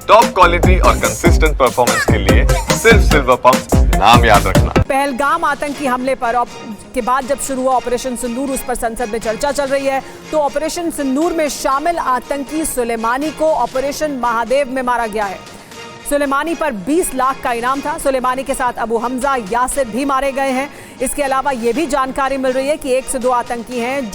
Top quality और consistent performance के लिए सिर्फ सिल्वर पंप नाम याद रखना। पहलगाम आतंकी हमले पर के बाद जब शुरू हुआ ऑपरेशन सिंदूर, उस पर संसद में चर्चा चल रही है। तो ऑपरेशन सिंदूर में शामिल आतंकी सुलेमानी को ऑपरेशन महादेव में मारा गया है। सुलेमानी पर 20 लाख का इनाम था। सुलेमानी के साथ अबू हमजा, यासिर भी मारे गए हैं। इसके अलावा ये भी जानकारी मिल रही है कि 1 से 2 आतंकी हैं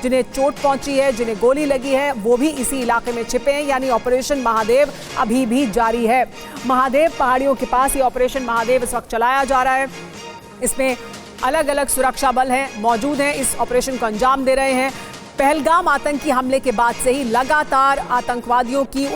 जिन्हें चोट पहुंची है, जिन्हें गोली लगी है, वो भी इसी इलाके में छिपे हैं। यानी ऑपरेशन महादेव अभी भी जारी है। महादेव पहाड़ियों के पास ये ऑपरेशन महादेव इस वक्त चलाया जा रहा है। इसमें अलग अलग सुरक्षा बल हैं, मौजूद हैं, इस ऑपरेशन को अंजाम दे रहे हैं। पहलगाम आतंकी हमले के बाद से ही लगातार उन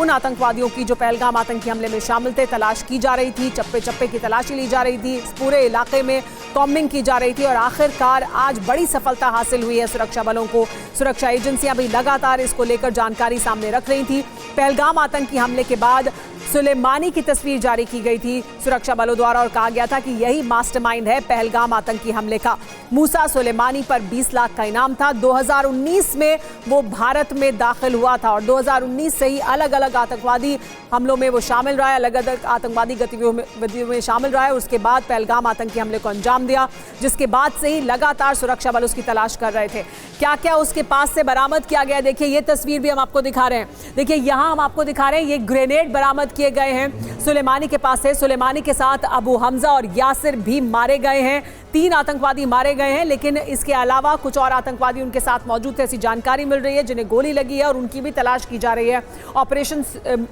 आतंकवादियों की जो पहलगाम आतंकी हमले में शामिल थे, तलाश की जा रही थी। चप्पे चप्पे की तलाशी ली जा रही थी। इस पूरे इलाके में कॉम्बिंग की जा रही थी और आखिरकार आज बड़ी सफलता हासिल हुई है सुरक्षा बलों को। सुरक्षा एजेंसियां भी लगातार इसको लेकर जानकारी सामने रख रही थी। पहलगाम आतंकी हमले के बाद सुलेमानी की तस्वीर जारी की गई थी सुरक्षा बलों द्वारा और कहा गया था कि यही मास्टरमाइंड है पहलगाम आतंकी हमले का। मूसा सुलेमानी पर 20 लाख का इनाम था। 2019 में वो भारत में दाखिल हुआ था और 2019 से ही अलग अलग आतंकवादी हमलों में वो शामिल रहा है, अलग अलग आतंकवादी गतिविधियों में शामिल रहा है। उसके बाद पहलगाम आतंकी हमले को अंजाम दिया, जिसके बाद से ही लगातार सुरक्षा बल उसकी तलाश कर रहे थे। क्या क्या उसके पास से बरामद किया गया, देखिए ये तस्वीर भी हम आपको दिखा रहे हैं। देखिए यहाँ हम आपको दिखा रहे हैं, ये ग्रेनेड बरामद किए गए हैं सुलेमानी के पास से। सुलेमानी के साथ अबू हमजा और यासिर भी मारे गए हैं। 3 आतंकवादी मारे गए हैं, लेकिन इसके अलावा कुछ और आतंकवादी उनके साथ मौजूद थे, ऐसी जानकारी मिल रही है, जिन्हें गोली लगी है और उनकी भी तलाश की जा रही है। ऑपरेशन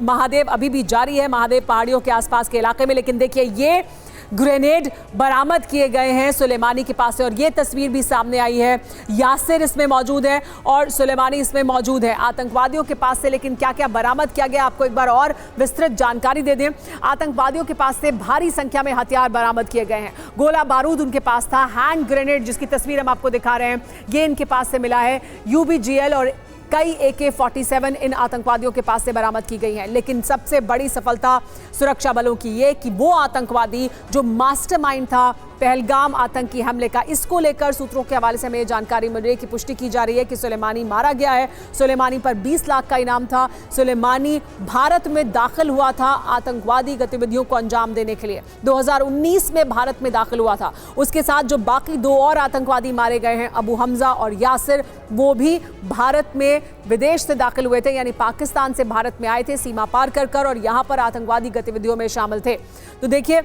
महादेव अभी भी जारी है महादेव पहाड़ियों के आसपास के इलाके में। लेकिन देखिए ये ग्रेनेड बरामद किए गए हैं सुलेमानी के पास से और ये तस्वीर भी सामने आई है। यासिर इसमें मौजूद है और सुलेमानी इसमें मौजूद है आतंकवादियों के पास से। लेकिन क्या क्या बरामद किया गया, आपको एक बार और विस्तृत जानकारी दे दें। आतंकवादियों के पास से भारी संख्या में हथियार बरामद किए गए हैं। गोला बारूद उनके पास था, हैंड ग्रेनेड जिसकी तस्वीर हम आपको दिखा रहे हैं, ये इनके पास से मिला है। UBGL और कई AK-47 इन आतंकवादियों के पास से बरामद की गई हैं। लेकिन सबसे बड़ी सफलता सुरक्षा बलों की ये कि वो आतंकवादी जो मास्टरमाइंड था पहलगाम आतंकी हमले का, इसको लेकर सूत्रों के हवाले से हमें जानकारी मिल रही है कि पुष्टि की जा रही है कि सुलेमानी मारा गया है। सुलेमानी पर 20 लाख का इनाम था। सुलेमानी भारत में दाखिल हुआ था आतंकवादी गतिविधियों को अंजाम देने के लिए। 2019 में भारत में दाखिल हुआ था। उसके साथ जो बाकी 2 और आतंकवादी मारे गए हैं, अबू हमजा और यासिर, वो भी भारत में विदेश से दाखिल हुए थे, यानी पाकिस्तान से भारत में आए थे सीमा पार कर और यहाँ पर आतंकवादी गतिविधियों में शामिल थे। तो देखिए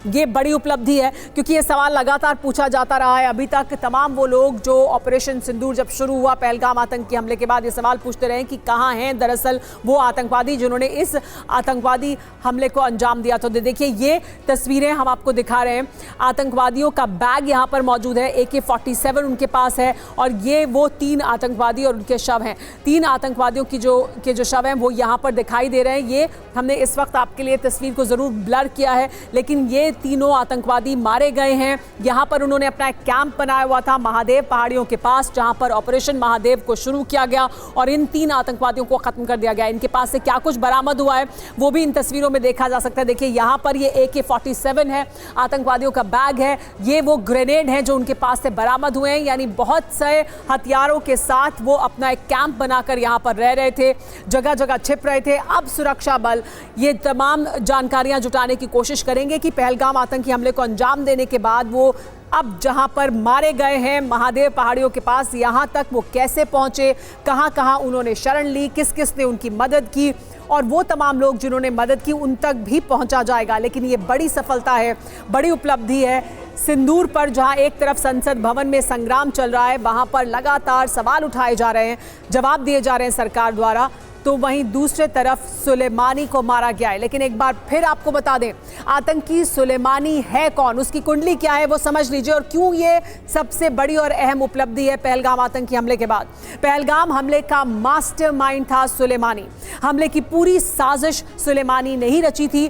ये बड़ी उपलब्धि है, क्योंकि ये सवाल लगातार पूछा जाता रहा है। अभी तक तमाम वो लोग जो ऑपरेशन सिंदूर जब शुरू हुआ पहलगाम आतंकी हमले के बाद, ये सवाल पूछते रहे कि कहाँ हैं दरअसल वो आतंकवादी जिन्होंने इस आतंकवादी हमले को अंजाम दिया। तो देखिए ये तस्वीरें हम आपको दिखा रहे हैं। आतंकवादियों का बैग यहाँ पर मौजूद है, AK-47 उनके पास है और ये वो 3 आतंकवादी और उनके शव हैं। 3 आतंकवादियों की जो शव हैं वो यहाँ पर दिखाई दे रहे हैं। ये हमने इस वक्त आपके लिए तस्वीर को ज़रूर ब्लर किया है, लेकिन ये तीनों आतंकवादी मारे गए हैं। यहां पर उन्होंने अपना एक कैंप बनाया हुआ था महादेव पहाड़ियों के पास, जहां पर ऑपरेशन महादेव को शुरू किया गया और इन 3 आतंकवादियों को खत्म कर दिया गया। इनके पास से क्या कुछ बरामद हुआ है वो भी इन तस्वीरों में देखा जा सकता है। देखिए यहां पर ये AK-47 है, आतंकवादियों का बैग है, ये वो ग्रेनेड है जो उनके पास से बरामद हुए हैं। यानी बहुत से हथियारों के साथ वो अपना एक कैंप बनाकर यहां पर रह रहे थे, जगह जगह छिप रहे थे। अब सुरक्षा बल ये तमाम जानकारियां जुटाने की कोशिश करेंगे कि पहलगाम आतंकी हमले को अंजाम देने के बाद वो अब जहां पर मारे गए हैं महादेव पहाड़ियों के पास, यहां तक वो कैसे पहुंचे, कहां कहां उन्होंने शरण ली, किस किस ने उनकी मदद की और वो तमाम लोग जिन्होंने मदद की उन तक भी पहुंचा जाएगा। लेकिन ये बड़ी सफलता है, बड़ी उपलब्धि है। सिंदूर पर जहां एक तरफ संसद भवन में संग्राम चल रहा है, वहां पर लगातार सवाल उठाए जा रहे हैं, जवाब दिए जा रहे हैं सरकार द्वारा, तो वहीं दूसरे तरफ सुलेमानी को मारा गया है। लेकिन एक बार फिर आपको बता दें, आतंकी सुलेमानी है कौन, उसकी कुंडली क्या है वो समझ लीजिए और क्यों ये सबसे बड़ी और अहम उपलब्धि है पहलगाम आतंकी हमले के बाद। पहलगाम हमले का मास्टरमाइंड था सुलेमानी। हमले की पूरी साजिश सुलेमानी ने ही रची थी।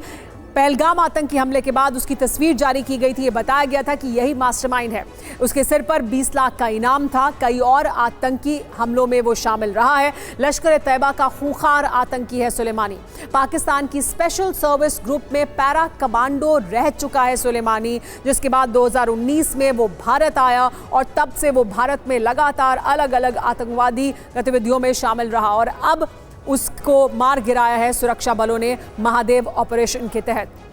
पहलगाम आतंकी हमले के बाद उसकी तस्वीर जारी की गई थी। ये बताया गया था कि यही मास्टरमाइंड है। उसके सिर पर 20 लाख का इनाम था। कई और आतंकी हमलों में वो शामिल रहा है। लश्कर-ए-तैयबा का खूंखार आतंकी है सुलेमानी। पाकिस्तान की स्पेशल सर्विस ग्रुप में पैरा कमांडो रह चुका है सुलेमानी, जिसके बाद 2019 में वो भारत आया और तब से वो भारत में लगातार अलग अलग आतंकवादी गतिविधियों में शामिल रहा और अब उसको मार गिराया है सुरक्षा बलों ने महादेव ऑपरेशन के तहत।